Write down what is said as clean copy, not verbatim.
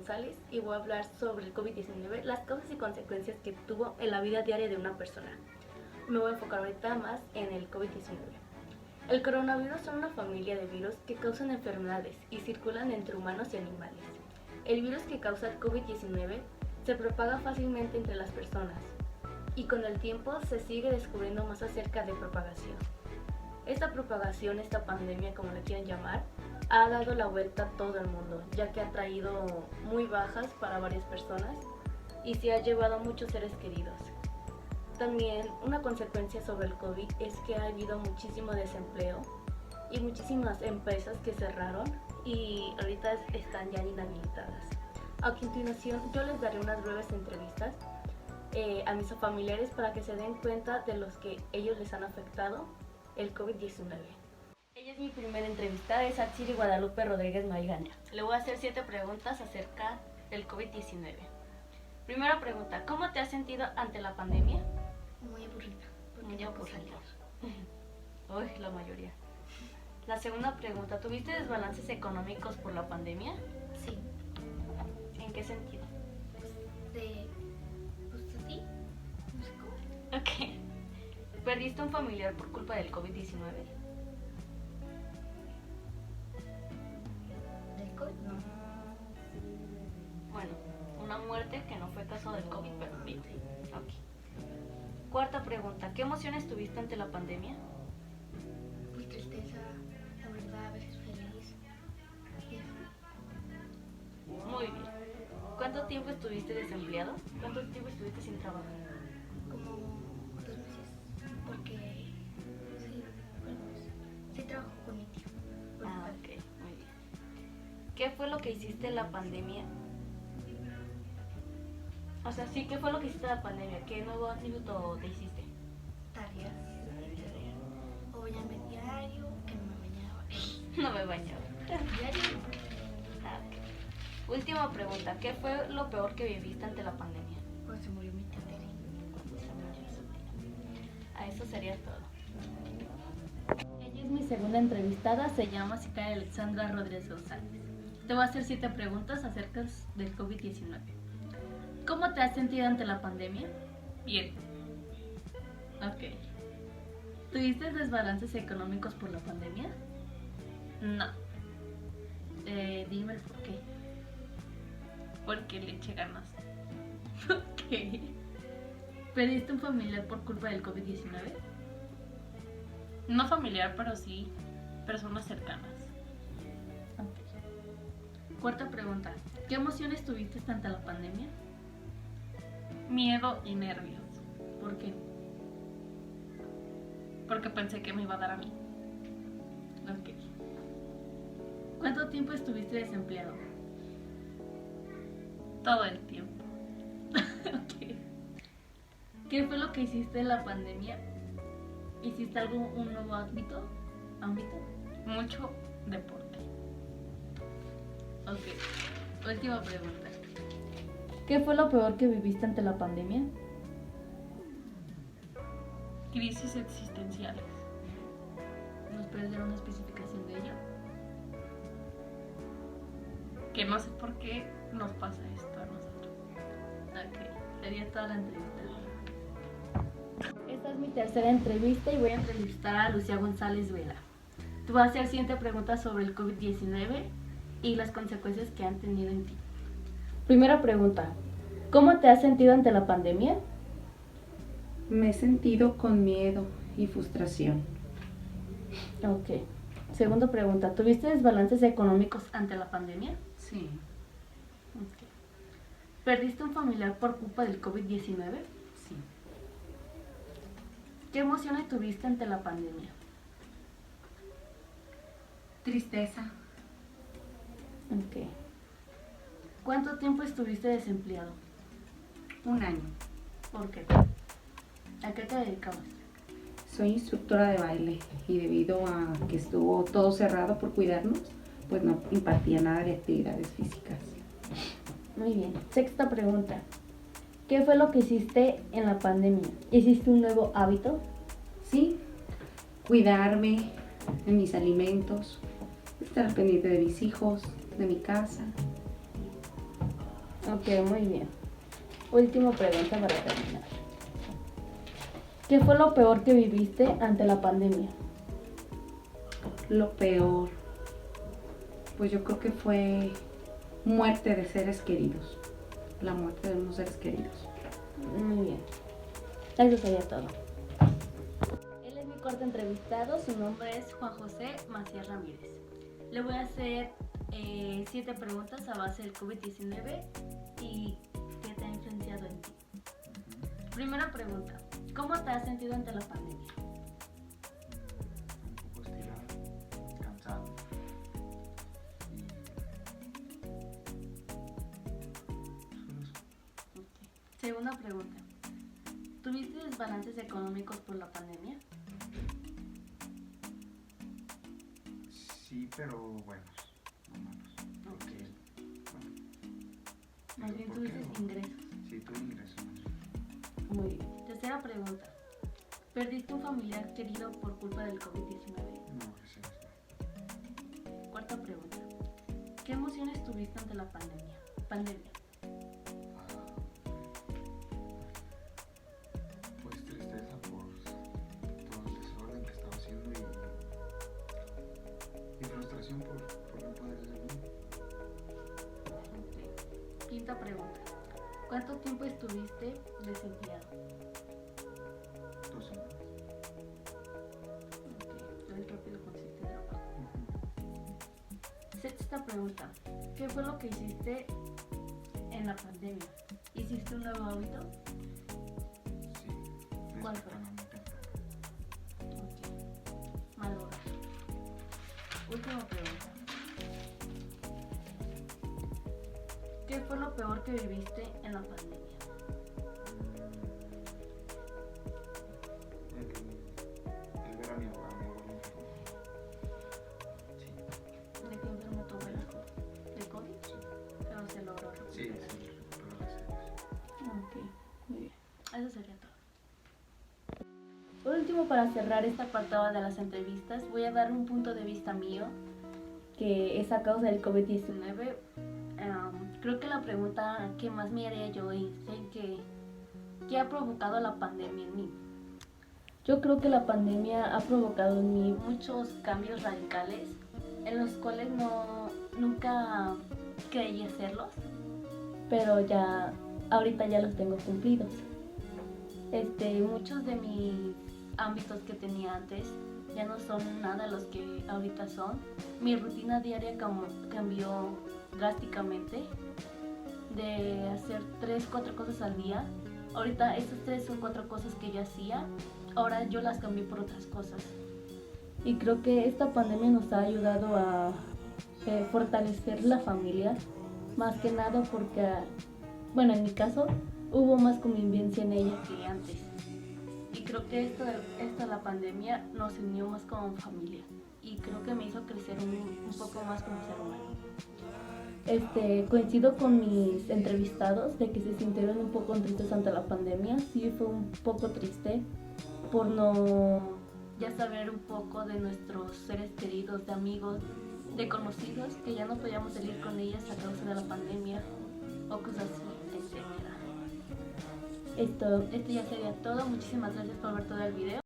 González y voy a hablar sobre el COVID-19, las causas y consecuencias que tuvo en la vida diaria de una persona. Me voy a enfocar ahorita más en el COVID-19. El coronavirus son una familia de virus que causan enfermedades y circulan entre humanos y animales. El virus que causa el COVID-19 se propaga fácilmente entre las personas y con el tiempo se sigue descubriendo más acerca de propagación. Esta propagación, esta pandemia, como le quieran llamar, ha dado la vuelta a todo el mundo, ya que ha traído muy bajas para varias personas y se ha llevado a muchos seres queridos. También una consecuencia sobre el COVID es que ha habido muchísimo desempleo y muchísimas empresas que cerraron y ahorita están ya inhabilitadas. A continuación yo les daré unas breves entrevistas a mis familiares para que se den cuenta de los que ellos les han afectado el COVID-19. Ella es mi primera entrevistada, es Atsiri Guadalupe Rodríguez Maigana. Le voy a hacer 7 preguntas acerca del COVID-19. Primera pregunta, ¿cómo te has sentido ante la pandemia? Muy aburrida. Muy aburrida. Uy, la mayoría. La segunda pregunta, ¿tuviste desbalances económicos por la pandemia? Sí. ¿En qué sentido? Pues así, no sé cómo. Ok. ¿Perdiste un familiar por culpa del COVID-19? ¿Del COVID? No. Bueno, una muerte que no fue caso del COVID, pero bien. Ok. Cuarta pregunta, ¿qué emociones tuviste ante la pandemia? Pues tristeza, la verdad, a veces feliz. Y eso. Muy bien. ¿Cuánto tiempo estuviste desempleado? ¿Cuánto tiempo estuviste sin trabajo? Como 2 meses. Porque sí, bueno, sí trabajo con mi tío. Con mi padre. Ok, muy bien. ¿Qué fue lo que hiciste en la pandemia? O sea, sí, ¿qué fue lo que hiciste en la pandemia? ¿Qué nuevo atributo te hiciste? Tareas. O bañarme diario, que no me bañaba. No me bañaba. Diario. Ah, ok. Última pregunta, ¿qué fue lo peor que viviste ante la pandemia? Cuando se murió mi tía Tere. A eso sería todo. Ella es mi segunda entrevistada, se llama Cicaria Alexandra Rodríguez González. Te voy a hacer 7 preguntas acerca del COVID-19. ¿Cómo te has sentido ante la pandemia? Bien. Ok. ¿Tuviste desbalances económicos por la pandemia? No. Dime el por qué. Porque le eché ganas. Ok. ¿Perdiste un familiar por culpa del COVID-19? No familiar, pero sí personas cercanas. Okay. Cuarta pregunta. ¿Qué emociones tuviste ante la pandemia? Miedo y nervios. ¿Por qué? Porque pensé que me iba a dar a mí. Ok. ¿Cuánto tiempo estuviste desempleado? Todo el tiempo. Ok. ¿Qué fue lo que hiciste en la pandemia? ¿Hiciste un nuevo ámbito? Mucho deporte. Ok. Última pregunta. ¿Qué fue lo peor que viviste ante la pandemia? Crisis existenciales. ¿Nos puedes dar una especificación de ello? Que no sé por qué nos pasa esto a nosotros. Ok, sería toda la entrevista. Esta es mi tercera entrevista y voy a entrevistar a Lucía González Vela. Te voy a hacer 7 preguntas sobre el COVID-19 y las consecuencias que han tenido en ti. Primera pregunta, ¿cómo te has sentido ante la pandemia? Me he sentido con miedo y frustración. Ok. Segunda pregunta, ¿tuviste desbalances económicos ante la pandemia? Sí. Ok. ¿Perdiste un familiar por culpa del COVID-19? Sí. ¿Qué emociones tuviste ante la pandemia? Tristeza. Ok. ¿Cuánto tiempo estuviste desempleado? 1 año. ¿Por qué? ¿A qué te dedicabas? Soy instructora de baile y debido a que estuvo todo cerrado por cuidarnos, pues no impartía nada de actividades físicas. Muy bien. Sexta pregunta. ¿Qué fue lo que hiciste en la pandemia? ¿Hiciste un nuevo hábito? Sí, cuidarme de mis alimentos, estar pendiente de mis hijos, de mi casa. Ok, muy bien. Última pregunta para terminar. ¿Qué fue lo peor que viviste ante la pandemia? Lo peor, pues yo creo que fue muerte de seres queridos. La muerte de unos seres queridos. Muy bien. Eso sería todo. Él es mi cuarto entrevistado. Su nombre es Juan José Macías Ramírez. Le voy a hacer 7 preguntas a base del COVID-19 y qué te ha influenciado en ti. Primera pregunta. ¿Cómo te has sentido ante la pandemia? Un poco estirado, cansado y solo eso. Segunda pregunta. ¿Tuviste desbalances económicos por la pandemia? Sí, pero buenos, no malos. Ok. Bueno, Más bien ¿por qué tuviste no? ingresos. Sí, tuve ingresos. Muy bien. Tercera pregunta. ¿Perdiste un familiar querido por culpa del COVID-19? No, gracias a Dios. Cuarta pregunta. ¿Qué emociones tuviste ante la pandemia? Pues tristeza por todo el desorden que estaba haciendo y frustración por no poder hacer nada. Ok. Quinta pregunta. ¿Cuánto tiempo estuviste desempleado? 2 semanas. Ok. Muy rápido conseguiste trabajo. Sexta pregunta. ¿Qué fue lo que hiciste en la pandemia? ¿Hiciste un nuevo hábito? Sí, ¿Cuál fue? despertarme muy temprano. Ok. Madrugar. Última pregunta. ¿Qué fue lo peor que viviste en la pandemia? El ver a mi abuelo enfermo. Sí, ¿De qué enfermó tu abuela? ¿De COVID? sí. Pero se logró Sí, recuperar. sí, pero gracias a Dios. Ok, muy bien. Eso sería todo. Por último, para cerrar esta apartado de las entrevistas, voy a dar un punto de vista mío, que es a causa del COVID-19. Creo que la pregunta que más me haría yo es ¿qué ha provocado la pandemia en mí? Yo creo que la pandemia ha provocado en mí muchos cambios radicales, en los cuales nunca creí hacerlos, pero ahorita ya los tengo cumplidos. Muchos de mis ámbitos que tenía antes ya no son nada los que ahorita son. Mi rutina diaria cambió drásticamente, de hacer 3-4 cosas al día. Ahorita esas 3 o 4 cosas que yo hacía, ahora yo las cambié por otras cosas. Y creo que esta pandemia nos ha ayudado a fortalecer la familia, más que nada porque, bueno, en mi caso, hubo más convivencia en ella que antes. Y creo que la pandemia nos unió más como familia. Y creo que me hizo crecer un poco más como ser humano. Coincido con mis entrevistados de que se sintieron un poco tristes ante la pandemia. Sí, fue un poco triste por no saber un poco de nuestros seres queridos, de amigos, de conocidos, que ya no podíamos salir con ellas a causa de la pandemia o cosas así, etc. Esto ya sería todo. Muchísimas gracias por ver todo el video.